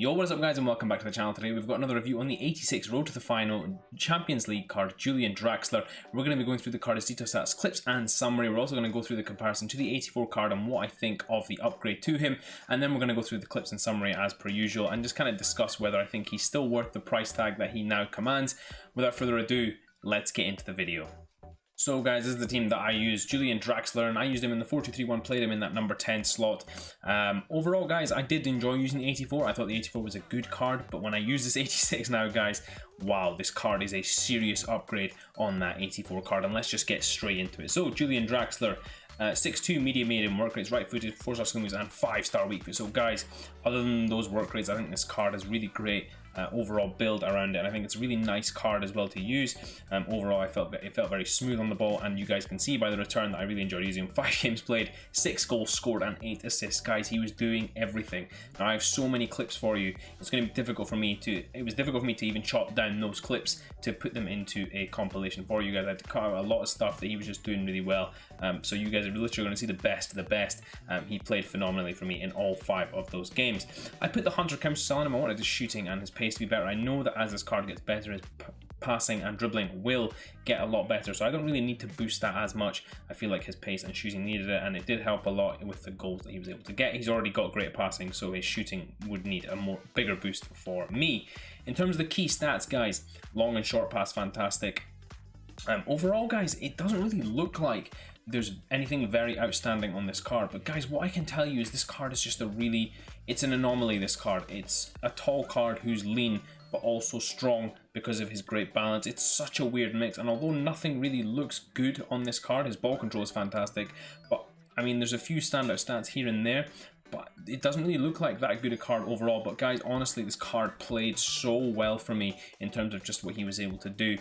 Yo, what is up guys and welcome back to the channel. Today we've got another review on the 86 Road to the Final Champions League card, Julian Draxler. We're going to be going through the card's detail stats, clips and summary. We're also going to go through the comparison to the 84 card and what I think of the upgrade to him. And then we're going to go through the clips and summary as per usual and just kind of discuss whether I think he's still worth the price tag that he now commands. Without further ado, let's get into the video. So guys, this is the team that I use, Julian Draxler, and I used him in the 4-2-3-1, played him in that number 10 slot. Overall guys, I did enjoy using the 84. I thought the 84 was a good card, but when I use this 86 now guys, wow, this card is a serious upgrade on that 84 card, and let's just get straight into it. So Julian Draxler, 6'2", medium work rates, right-footed, 4-star skill moves, and 5-star weak foot. So guys, other than those work rates, I think this card is really great. Overall build around it, and I think it's a really nice card as well to use. Overall, it felt very smooth on the ball, and you guys can see by the return that I really enjoyed using him. 5 games played, 6 goals scored, and 8 assists. Guys, he was doing everything. Now I have so many clips for you. It's going to be difficult for me to. It was difficult for me to even chop down those clips to put them into a compilation for you guys. I had to cut out a lot of stuff that he was just doing really well. So you guys are literally going to see the best of the best. He played phenomenally for me in all 5 of those games. I put the 100 counter on him. I wanted his shooting and his pace to be better. I know that as this card gets better, his passing and dribbling will get a lot better, so I don't really need to boost that as much. I feel like his pace and shooting needed it, and it did help a lot with the goals that he was able to get. He's already got great passing, so his shooting would need a bigger boost for me. In terms of the key stats guys, long and short pass fantastic. Overall guys, it doesn't really look like there's anything very outstanding on this card, but guys, what I can tell you is this card is just it's an anomaly. This card, it's a tall card who's lean but also strong because of his great balance. It's such a weird mix, and although nothing really looks good on this card, his ball control is fantastic, but I mean there's a few standout stats here and there, but it doesn't really look like that good a card overall. But guys, honestly, this card played so well for me in terms of just what he was able to do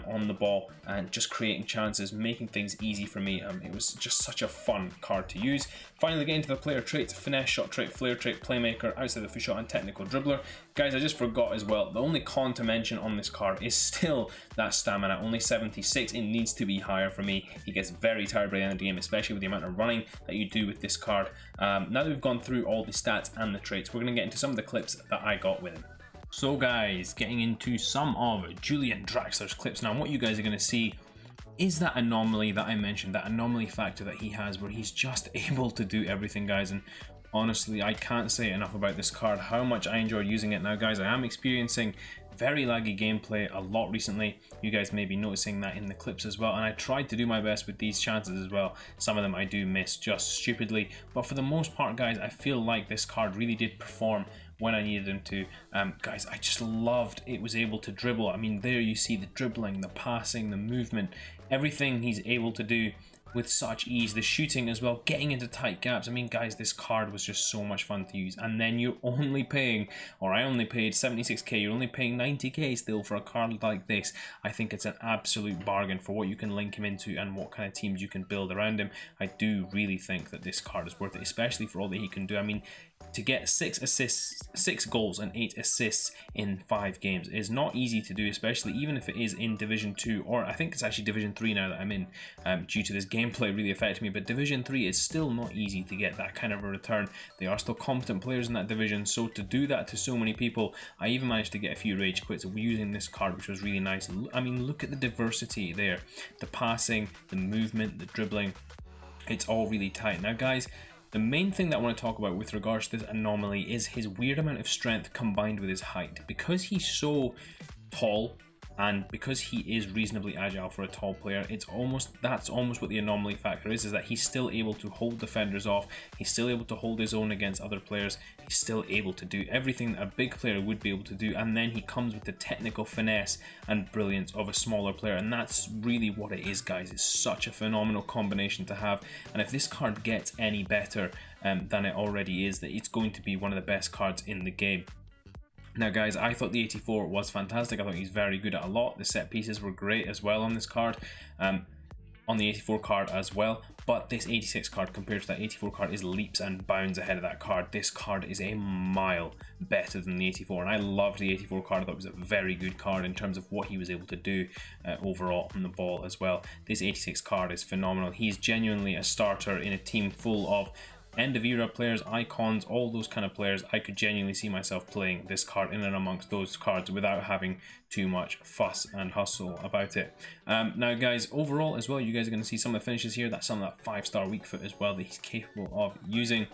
on the ball and just creating chances, making things easy for me. It was just such a fun card to use. Finally, getting to the player traits: finesse, shot trait, flair trait, playmaker, outside the foot shot, and technical dribbler. Guys, I just forgot as well, the only con to mention on this card is still that stamina, only 76. It needs to be higher for me. He gets very tired by the end of the game, especially with the amount of running that you do with this card. Now that we've gone through all the stats and the traits, we're going to get into some of the clips that I got with him. So guys, getting into some of Julian Draxler's clips now, what you guys are going to see is that anomaly that I mentioned, that anomaly factor that he has where he's just able to do everything guys. And honestly, I can't say enough about this card, how much I enjoyed using it. Now guys, I am experiencing very laggy gameplay a lot recently. You guys may be noticing that in the clips as well, and I tried to do my best with these chances as well. Some of them I do miss just stupidly, but for the most part guys, I feel like this card really did perform when I needed him to. Guys, I just loved it was able to dribble. I mean, there you see the dribbling, the passing, the movement, everything he's able to do with such ease. The shooting as well, getting into tight gaps. I mean guys, this card was just so much fun to use. And then you're only paying, or I only paid 76k, you're only paying 90k still for a card like this. I think it's an absolute bargain for what you can link him into and what kind of teams you can build around him. I do really think that this card is worth it, especially for all that he can do. I mean, to get 6 goals and 8 assists in 5 games is not easy to do, especially even if it is in Division 2, or I think it's actually Division 3 now that I'm in, due to this gameplay really affecting me. But Division 3 is still not easy to get that kind of a return. They are still competent players in that division, so to do that to so many people, I even managed to get a few rage quits using this card, which was really nice. I mean, look at the diversity there, the passing, the movement, the dribbling, it's all really tight. Now guys, the main thing that I want to talk about with regards to this anomaly is his weird amount of strength combined with his height. Because he's so tall and because he is reasonably agile for a tall player, that's almost what the anomaly factor is that he's still able to hold defenders off, he's still able to hold his own against other players, he's still able to do everything that a big player would be able to do, and then he comes with the technical finesse and brilliance of a smaller player, and that's really what it is guys. It's such a phenomenal combination to have, and if this card gets any better than it already is, that it's going to be one of the best cards in the game. Now guys, I thought the 84 was fantastic. I thought he's very good at a lot. The set pieces were great as well on this card, on the 84 card as well. But this 86 card compared to that 84 card is leaps and bounds ahead of that card. This card is a mile better than the 84, and I loved the 84 card. I thought it was a very good card in terms of what he was able to do overall on the ball as well. This 86 card is phenomenal. He's genuinely a starter in a team full of end of era players, icons, all those kind of players, I could genuinely see myself playing this card in and amongst those cards without having too much fuss and hustle about it. Now guys, overall as well, you guys are going to see some of the finishes here. That's some of that 5-star weak foot as well that he's capable of using.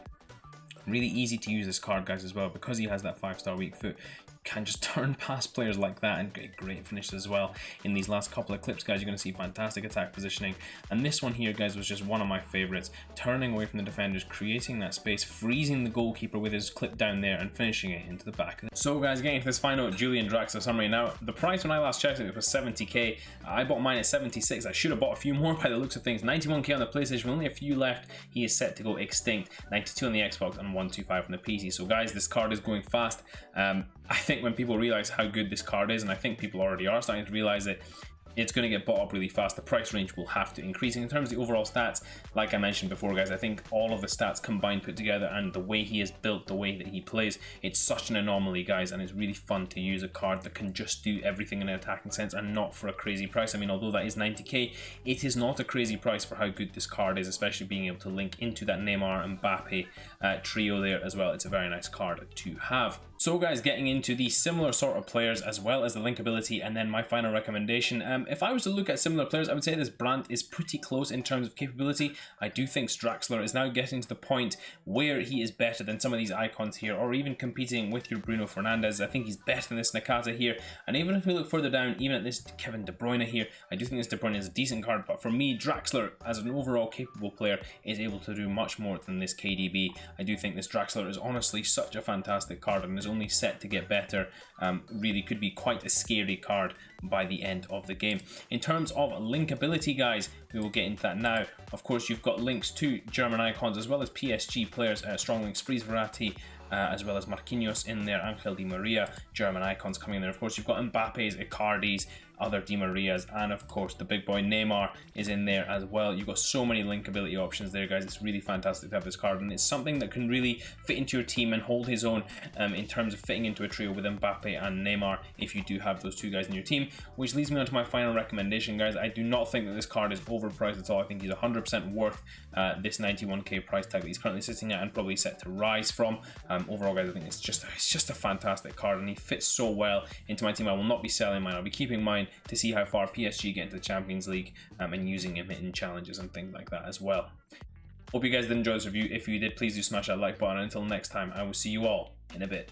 Really easy to use this card, guys, as well, because he has that 5-star weak foot. Can just turn past players like that and get great finishes as well. In these last couple of clips, guys, you're going to see fantastic attack positioning, and this one here, guys, was just one of my favorites. Turning away from the defenders, creating that space, freezing the goalkeeper with his clip down there and finishing it into the back. So guys, getting into this final Julian Draxler summary. Now, the price when I last checked it was 70k. I bought mine at 76. I should have bought a few more by the looks of things. 91k on the PlayStation, only a few left. He is set to go extinct. 92 on the Xbox and 125 on the PC. So guys, this card is going fast. I think when people realize how good this card is, and I think people already are starting to realize it, it's going to get bought up really fast. The price range will have to increase. In terms of the overall stats, like I mentioned before, guys, I think all of the stats combined, put together, and the way he is built, the way that he plays, it's such an anomaly, guys, and it's really fun to use a card that can just do everything in an attacking sense and not for a crazy price. I mean, although that is 90k, it is not a crazy price for how good this card is, especially being able to link into that Neymar and Mbappe trio there as well. It's a very nice card to have. So guys, getting into the similar sort of players as well as the linkability, and then my final recommendation. If I was to look at similar players, I would say this Brandt is pretty close in terms of capability. I do think Draxler is now getting to the point where he is better than some of these icons here, or even competing with your Bruno Fernandes. I think he's better than this Nakata here, and even if we look further down, even at this Kevin De Bruyne here, I do think this De Bruyne is a decent card, but for me, Draxler, as an overall capable player, is able to do much more than this KDB. I do think this Draxler is honestly such a fantastic card, and is only set to get better. Really could be quite a scary card by the end of the game. In terms of linkability, guys, we will get into that now. Of course, you've got links to German icons as well as PSG players, strong links, Fries Verratti, as well as Marquinhos in there, Angel Di Maria, German icons coming in there. Of course, you've got Mbappe's, Icardi's, other Di Marias, and of course the big boy Neymar is in there as well. You've got so many linkability options there, guys. It's really fantastic to have this card, and it's something that can really fit into your team and hold his own in terms of fitting into a trio with Mbappe and Neymar if you do have those two guys in your team. Which leads me on to my final recommendation, guys. I do not think that this card is overpriced at all. I think he's 100% worth this 91k price tag that he's currently sitting at and probably set to rise from. Overall, guys, I think it's just a fantastic card, and he fits so well into my team. I will not be selling mine. I'll be keeping mine to see how far PSG get into the Champions League and using him in challenges and things like that as well. Hope you guys did enjoy this review. If you did, please do smash that like button. Until next time, I will see you all in a bit.